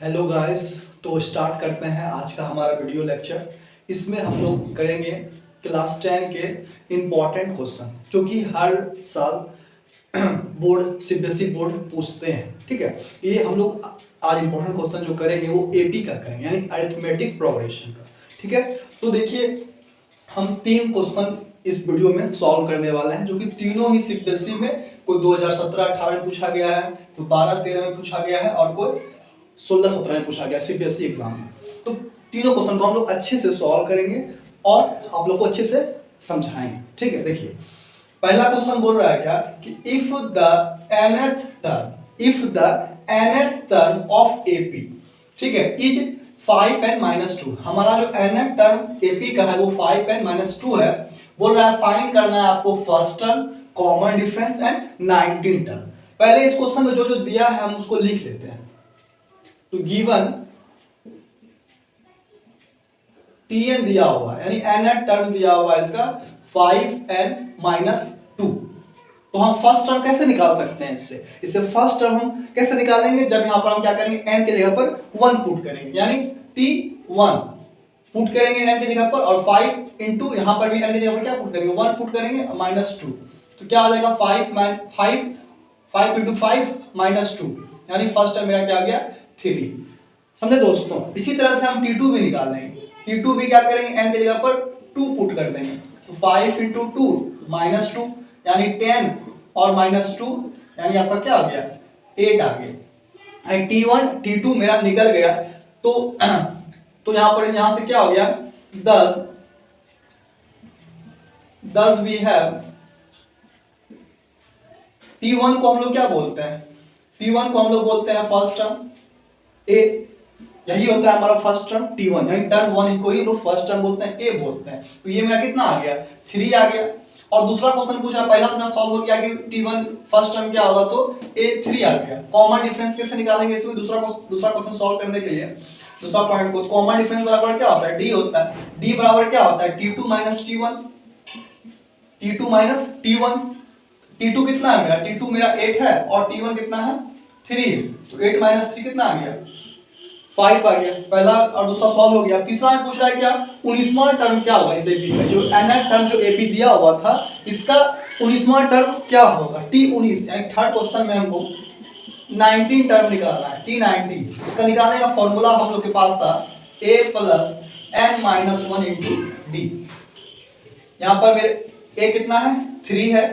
Hello guys. तो start करते हैं आज का हमारा वीडियो लेक्चर। इसमें हम लोग करेंगे क्लास 10 के इम्पॉर्टेंट क्वेश्चन जो कि हर साल बोर्ड सीबीएसई बोर्ड पूछते हैं। ठीक है, ये हम लोग आज इम्पोर्टेंट क्वेश्चन जो करेंगे वो एपी का करेंगे, यानी अरिथमेटिक प्रोग्रेशन का। ठीक है, तो देखिए हम 3 क्वेश्चन इस वीडियो में सॉल्व करने वाले हैं जो कि तीनों ही सीबीएसई में, कोई 2017-18 में पूछा गया है, कोई 12-13 में पूछा गया है और कोई 16-17 में पूछा गया सीबीएसई एग्जाम में। तो तीनों क्वेश्चन को हम लोग अच्छे से सॉल्व करेंगे और आप लोग को अच्छे से समझाएंगे। ठीक है, देखिए पहला क्वेश्चन बोल रहा है क्या कि if the nth term of AP, ठीक है, इज 5n-2। हमारा जो nth टर्म एपी का है वो 5n-2 है। बोल रहा है फाइंड करना है आपको first term, common difference and 19 term. पहले इस क्वेश्चन में जो जो दिया है हम उसको लिख लेते हैं। तो गिवन tn दिया हुआ है, यानी nth टर्म दिया हुआ है इसका 5n-2। तो हम फर्स्ट टर्म कैसे निकाल सकते हैं? इससे फर्स्ट टर्म हम कैसे निकालेंगे? जब यहां पर हम क्या करेंगे, n के जगह पर 1 पुट करेंगे, यानी t1 पुट करेंगे n के जगह पर, और 5 इंटू यहां पर भी n की जगह पर क्या पुट करेंगे, 1 पुट करेंगे -2। तो क्या आ जाएगा 5 इंटू 5 -2, यानी फर्स्ट टर्म मेरा क्या आ गया 3। समझे दोस्तों? इसी तरह से हम t2 भी निकालेंगे। t2 भी क्या करेंगे, n की जगह पर 2 पुट कर देंगे। तो 5 इंटू 2 -2, यानी 10 और -2 यानी आपका क्या आ गया 8 आ गया। t1 t2 मेरा निकल गया। तो यहां से क्या हो गया 10 वी हैव t1 को हम लोग क्या बोलते हैं, t1 को हम लोग बोलते हैं फर्स्ट टर्म a, यही होता है हमारा फर्स्ट टर्म t1, यानी टर्म 1 को ही लोग फर्स्ट टर्म बोलते हैं, a बोलते हैं। तो ये मेरा कितना आ गया 3 आ गया। और दूसरा क्वेश्चन पूछा, पहला अपना सॉल्व हो गया कि t1 फर्स्ट टर्म क्या होगा, तो a 3 आ गया। कॉमन डिफरेंस कैसे निकालेंगे इसमें? दूसरा क्वेश्चन सॉल्व करने के लिए दूसरा पॉइंट को, कॉमन डिफरेंस बराबर क्या होता है, d होता है। d बराबर क्या होता है t2 t1। t2 कितना है मेरा, t2 मेरा 8 है और t1 कितना है 3। तो 8 - 3 कितना आ गया 5 आ गया। पहला और दूसरा सॉल्व हो गया। तीसरा में पूछ रहा है क्या 19वां टर्म क्या होगा इस एपी का, जो nth टर्म जो एपी दिया हुआ था इसका 19वां टर्म क्या होगा, t19, यानी थर्ड क्वेश्चन में हमको 19 टर्म निकालना है, t19। इसका निकालने का फॉर्मूला हम लोग के पास था a + n-1 * d। यहां पर मेरे a कितना है 3 है,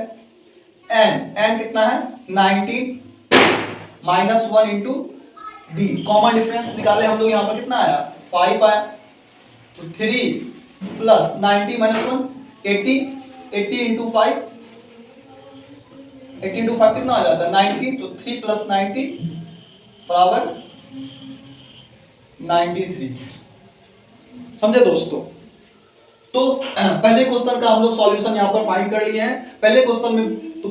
n कितना है 19 -1 * d। कॉमन डिफरेंस निकाले हम लोग, यहां पर कितना आया 5 आया। तो 3 + 90 - 1 80 * 5 80 * 5 कितना आ जाता है 90। तो 3 + 90 बराबर 93। समझे दोस्तों? तो पहले क्वेश्चन का हम लोग सॉल्यूशन यहां पर फाइंड कर लिए हैं। पहले क्वेश्चन में तो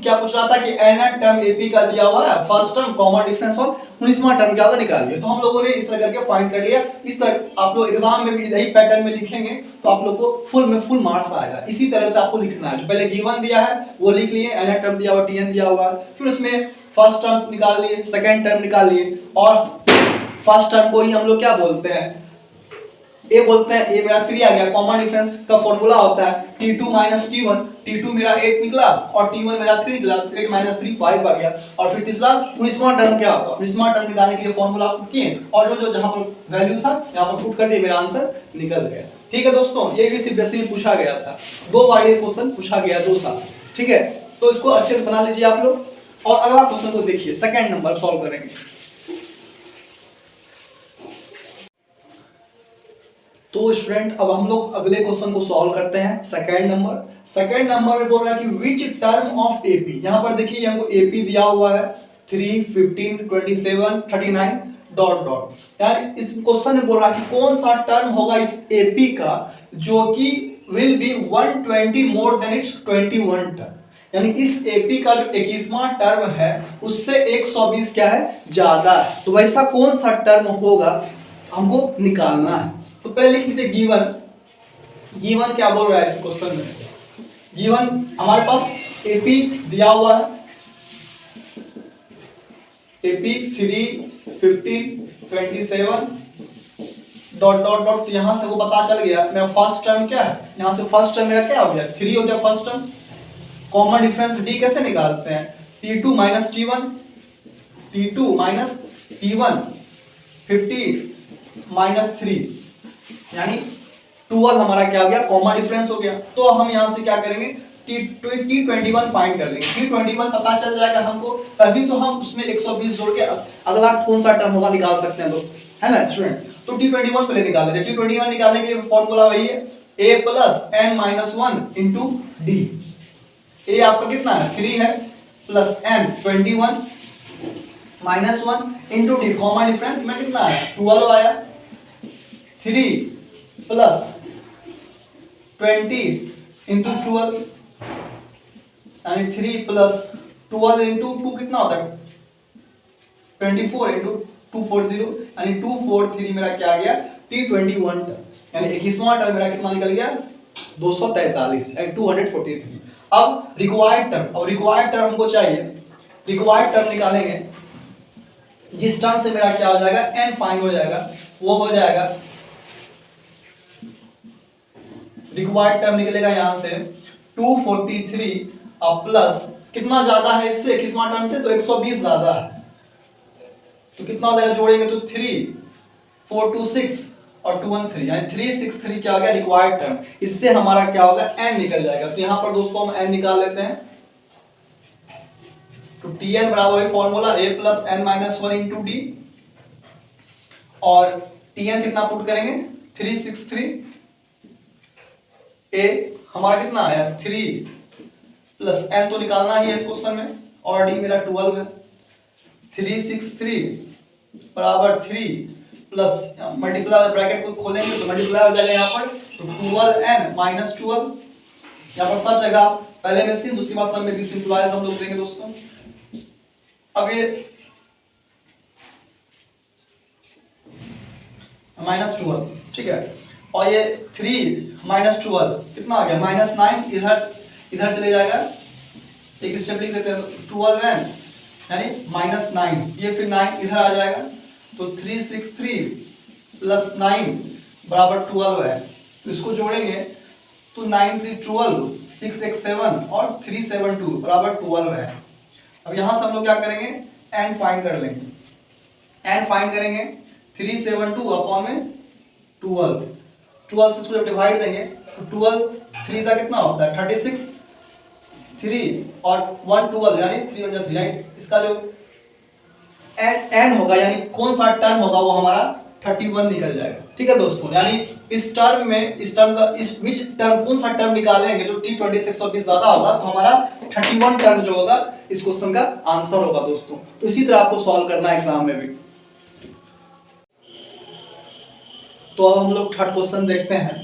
क्या पूछ रहा था कि nth टर्म एपी का दिया हुआ है, फर्स्ट टर्म, कॉमन डिफरेंस और 19वां टर्म क्या होगा निकालिए। तो हम लोगों ने इस तरह करके फाइंड कर लिया। इस तरह आप लोग एग्जाम में भी यही पैटर्न में लिखेंगे तो आप लोग को फुल मार्क्स आएगा। इसी तरह से आपको लिखना है। जो पहले गिवन दिया है वो लिख लिए, nth टर्म दिया हुआ, tn दिया हुआ, फिर उसमें फर्स्ट टर्म निकाल लिए, सेकंड टर्म निकाल लिए, और फर्स्ट टर्म को ही हम लोग क्या बोलते हैं, a बोलते हैं। a मेरा 3 आ गया। कॉमन डिफरेंस का फॉर्मूला होता है t2 - t1। t2 मेरा 8 निकला और t1 मेरा 3 निकला। 8 - 3 5 आ गया। और फिर तीसरा 19वां टर्म क्या होगा, 19वां टर्म निकालने के लिए फॉर्मूला पुट किए और जो जहां पर वैल्यू था यहां पर पुट कर दिए, मेरा आंसर निकल गया। ठीक है दोस्तों, ये भी सीबीएसई में पूछा गया था, 2 बार ये क्वेश्चन पूछा गया 2 साल। ठीक है, तो इसको अच्छे से बना लीजिए आप लोग। और अगला क्वेश्चन को देखिए, सेकंड नंबर सॉल्व करेंगे। तो स्टूडेंट अब हम लोग अगले क्वेश्चन को सॉल्व करते हैं। सेकंड नंबर में बोल रहा है कि विच टर्म ऑफ एपी। यहां पर देखिए हमको एपी दिया हुआ है 3 15 27 39 ... यार इस क्वेश्चन में बोल रहा है कि कौन सा टर्म होगा इस एपी का जो कि will be 120 more than it's 21 term, यानी इस एपी का जो 21वां टर्म है उससे 120 क्या है ज्यादा है। तो वैसा कौन सा टर्म होगा हमको निकालना है। तो पहले लिख लीजिए गिवन क्या बोल रहा है इस क्वेश्चन में। गिवन हमारे पास एपी दिया हुआ है, एपी 3 15 27 डॉट डॉट डॉट, यहां से वो पता चल गया मेरा फर्स्ट टर्म क्या है, यहां से फर्स्ट टर्म मेरा क्या हो गया 3 हो गया first term. Common difference d कैसे निकालते हैं, t2 minus t1, t2 minus t1 50 minus 3 यानी 12 हमारा क्या हो गया कॉमन डिफरेंस हो गया। तो हम यहां से क्या करेंगे T21 फाइंड कर लेंगे। T21 पता चल जाएगा हमको, तभी तो हम उसमें 120 जोड़ के अगला कौन सा टर्म होगा निकाल सकते हैं, तो है ना स्टूडेंट। तो T21 पहले निकाल लेते हैं। T21 निकालने के लिए फॉर्मूला वही है a plus n minus 1 into D. a आपका कितना है 3 है, plus n 21 minus 1 into D, common difference में कितना है 12 आया, 3 प्लस 20 इंटू 12 यानी 3 प्लस 12 इंटू 2 कितना होता है 24 इंटू 240 यानी 243 मेरा क्या आ गया T21 यानी 21वां टर्म मेरा कितना निकल गया 243 यानी 243। अब रिक्वायर्ड टर्म, और रिक्वायर्ड टर्म हमको चाहिए, रिक्वायर्ड टर्म निकालेंगे जिस टर्म से मेरा क्या हो जाएगा n फाइंड हो जाएगा, वो हो जाएगा रिक्वायर्ड टर्म निकलेगा यहां से 243 अब प्लस कितना ज्यादा है इससे 21वां टर्म से, तो 120 ज्यादा है, तो कितना हो जाएगा जोड़ेंगे तो 3 4 2 6 और 2 1 3 यानी 363 क्या हो गया रिक्वायर्ड टर्म। इससे हमारा क्या होगा n निकल जाएगा। तो यहां पर दोस्तों हम n निकाल लेते हैं, तो Tn बराबर है formula a plus n minus 1 into D, और Tn कितना पुट करेंगे 363, a हमारा कितना आया 3 प्लस n तो निकालना ही है इस क्वेश्चन में, और d मेरा 12 है, 363 बराबर 3 प्लस मल्टीप्लाई ब्रैकेट को खोलेंगे तो मल्टीप्लाई हो जाएगा यहाँ पर, तो 12n माइनस 12 यहाँ पर सब जगह पहले में सिंस उसके बाद सब में डिसिंप्लाइज हम लोग देंगे दोस्तों। अब ये माइनस 12 ठीक है, और ये 3 माइनस 12 कितना आ गया माइनस 9, इधर चले जाएगा, एक स्टेप लिख देते हैं 12n यानी माइनस 9, ये फिर 9 इधर आ जाएगा, तो 363 प्लस 9 बराबर 12 है, तो इसको जोड़ेंगे तो 9 3 12 6 1 7 और 3 7 2 बराबर 12 है। अब यहां से हम लोग क्या करेंगे n फाइंड कर लेंगे, n फाइंड करेंगे 372 अपॉन में 12 से इसको जब डिवाइड देंगे तो 12 3 सा कितना होता है 36, 3 और 1 12 यानी 3 1 3, इसका जो n होगा यानी कौन सा टर्म होगा वो हमारा 31 निकल जाएगा। ठीक है दोस्तों, यानी इस टर्म में इस टर्म का इस विच टर्म कौन सा टर्म निकालेंगे जो T20 से 120 ज्यादा होगा, तो हमारा 31 टर्म जो होगा इस क्वेश्चन का आंसर होगा दोस्तों। तो इसी तरह आपको सॉल्व करना है एग्जाम में भी। तो अब हम लोग थर्ड क्वेश्चन देखते हैं।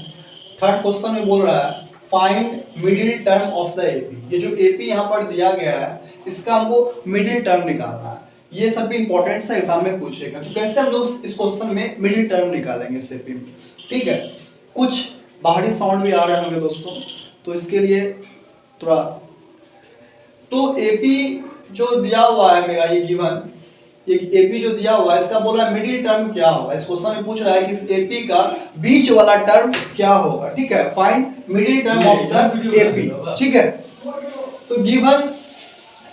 थर्ड क्वेश्चन में बोल रहा है find middle term of the AP. ये जो एपी यहाँ पर दिया गया है इसका हमको मिडिल टर्म निकालना है। ये सब भी इंपॉर्टेंट है, एग्जाम में पूछेगा। तो कैसे हम लोग इस क्वेश्चन में मिडिल टर्म निकालेंगे इस एपी में। ठीक है, कुछ बाहरी साउंड भी आ रहे होंगे दोस्तों, तो इसके लिए थोड़ा, तो एपी जो दिया हुआ है मेरा ये गिवन, ये एपी जो दिया हुआ है इसका बोला मिडिल टर्म क्या होगा। इस क्वेश्चन में पूछ रहा है कि इस एपी का बीच वाला टर्म क्या होगा। ठीक है, find middle term of the AP. ठीक है, तो गिवन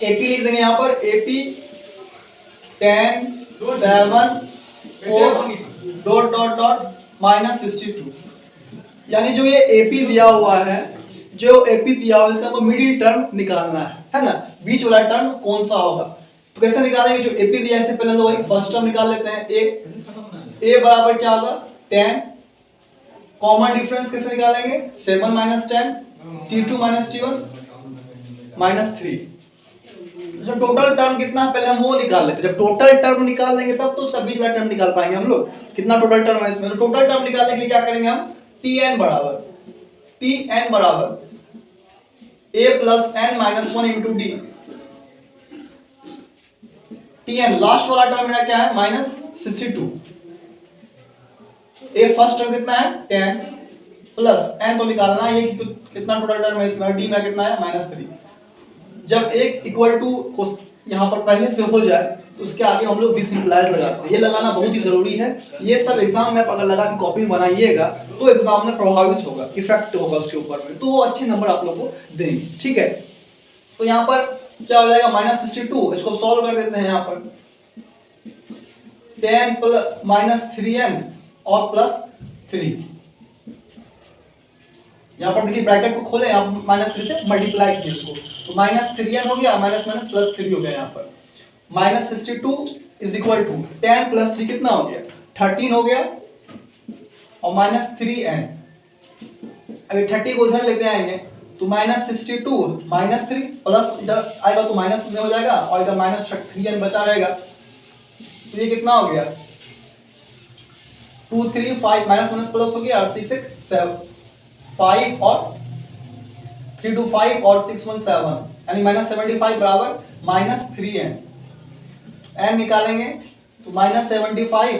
एपी लिख देंगे यहाँ पर, AP 10 7 4 dot dot dot minus 62, यानी जो ये एपी दिया हुआ है, जो एपी दिया हुआ है इसका हमको मिडिल टर्म निकालना है ना, बीच वाला टर्म कौन सा होगा। तो कैसे निकालेंगे, जो एपी दिया है इससे पहले तो वही फर्स्ट टर्म निकाल लेते हैं। ए बराबर क्या होगा 10, कॉमन डिफरेंस कैसे निकालेंगे 7 minus 10, T2 minus T1 minus 3। जब टोटल टर्म कितना है पहले हम वो निकाल लेते हैं। जब टोटल टर्म निकाल लेंगे तब तो उसका बीच वाला टर्म निकाल पाएंगे हम लोग, कितना टोटल टर्म है इसमें। तो टोटल टर्म निकालने के लिए क्या करेंगे हम, Tn बराबर a plus n minus 1 into D. Tn last वाला टर्म मेरा क्या है माइनस 62, a फर्स्ट टर्म कितना है 10 प्लस n तो निकालना है, ये कितना टोटल टर्म है इसमें, d में कितना है माइनस 3। जब एक इक्वल टू यहाँ पर पहले से हो जाए तो उसके आगे हम लोग दिस इंप्लाइज लगाते हैं। ये लगाना बहुत ही जरूरी है। ये सब एग्जाम में अगर लगा के कॉपी बनाइएगा तो एग्जाम में प्रभावित होगा, इफेक्ट होगा उसके ऊपर में, तो वो अच्छे नंबर आप लोग को देंगे। ठीक है, तो यहाँ पर क्या हो जाएगा -62, इसको सॉल्व कर देते हैं। यहाँ पर 10 प्लस -3n और +3, यहाँ पर देखिए ब्रैकेट को खोले, आप -3 से मल्टीप्लाई कीजिए इसको, तो -3n हो गया, माइनस माइनस +3 हो गया। यहाँ पर -62 इज इक्वल टू 10 + 3 कितना हो गया 13 हो गया, और -3n, अभी 30 को इधर लेते आएंगे तो -62 -3 प्लस इधर आएगा तो माइनस में हो जाएगा, और इधर -3n बचा रहेगा, तो ये कितना हो गया 2 3 5 माइनस प्लस हो गया, और 6 6 7 5 और 3 2 5 और 6 1 7, यानी -75 बराबर -3n। n निकालेंगे तो -75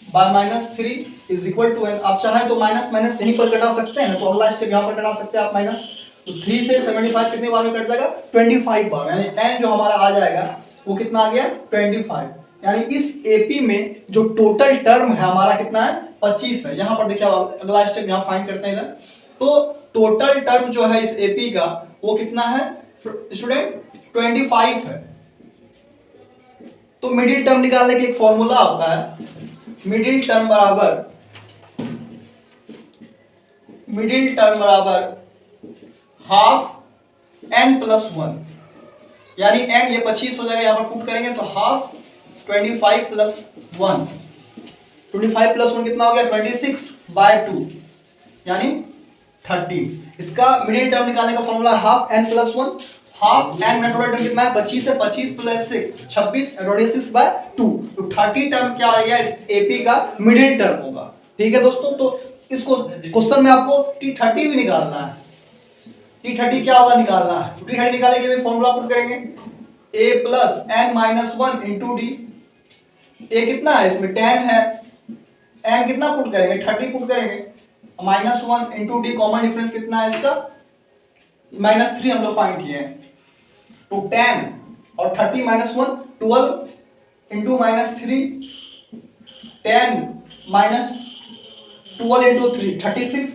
by -3 is equal to n। आप चाहे तो माइनस माइनस यहीं पर कटा सकते हैं, तो अगला स्टेप यहाँ पर कटा सकते हैं आप माइनस, तो 3 से 75 कितने बार में कट जाएगा 25 बार, यानी n जो हमारा आ जाएगा वो कितना आ गया 25। यानी इस एपी में जो टोटल टर्म है हमारा कितना है 25 है। यहाँ पर देखिए अगला स्टेप यहाँ फाइंड करते हैं इधर, तो टोटल टर्म जो है इस एपी का वो कितना है स्टूडेंट 25 है। तो मिडिल टर्म निकालने के एक फॉर्मूला होता है, मिडिल टर्म बराबर हाफ n + 1, यानी n ये 25 हो जाएगा, यहाँ पर पुट करेंगे तो हाफ 25 + 1, 25 + 1 कितना हो गया 26/2, यानी 13। इसका मिडिल टर्म निकालने का formula half n + 1, half n में टोटल टर्म कितना है 25 है, 25 + 6 26, 26/2, तो 30 टर्म क्या आएगा इस एपी का मिडिल टर्म होगा। ठीक है दोस्तों, तो इसको क्वेश्चन में आपको T30 भी निकालना है। T30 क्या होगा निकालना है, तो T30 निकालने के लिए फॉर्मूला पुट करेंगे a + n - 1 * d। a कितना है इसमें 10 है, n कितना पुट करेंगे 30 पुट करेंगे, -1 * d, कॉमन डिफरेंस कितना है इसका -3 हम लोग फाइंड किए हैं, तो 10 और 30 - 1 12 * -3 10 - 12 * 3 36,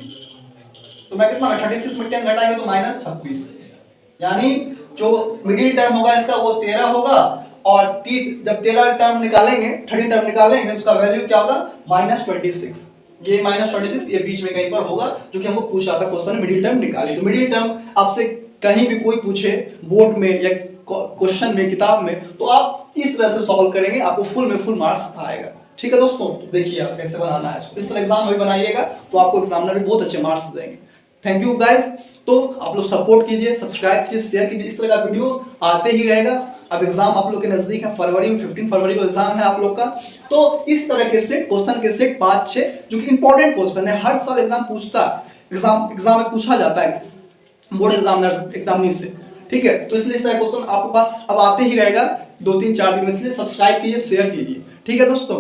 तो मैं कितना 36 में 10 घटाएंगे तो -26, यानी जो मिडिल टर्म होगा इसका वो 13 होगा, और t जब 13 टर्म निकालेंगे 30 टर्म निकालेंगे उसका वैल्यू क्या होगा -26। ये -26 ये बीच में कहीं पर होगा, जो कि हमको पूछा था क्वेश्चन मिडिल टर्म निकालिए। तो मिडिल टर्म आपसे कहीं भी कोई पूछे बोर्ड में या क्वेश्चन में किताब में, तो आप इस तरह से सॉल्व करेंगे, आपको फुल मार्क्स आएगा। ठीक है दोस्तों, तो देखिए आप कैसे बनाना है इसको, इस तरह एग्जाम में बनाइएगा तो आपको एग्जामिनर भी बहुत अच्छे मार्क्स देंगे। थैंक यू गाइस, तो आप लोग सपोर्ट कीजिए, सब्सक्राइब कीजिए, शेयर कीजिए, इस तरह का वीडियो आते ही रहेगा। अब एग्जाम आप लोग के नजदीक है, फरवरी में 15 फरवरी को एग्जाम है आप लोग का, तो इस तरह के सेट क्वेश्चन के सेट 5-6 जो कि इंपॉर्टेंट क्वेश्चन है, हर साल एग्जाम पूछता है, एग्जाम में पूछा जाता है बोर्ड एग्जामिनर से। ठीक है, तो इसलिए इस तरह क्वेश्चन आपके पास अब आते ही रहेगा 2-3-4 दिन में, इसलिए सब्सक्राइब कीजिए, शेयर कीजिए। ठीक है दोस्तों।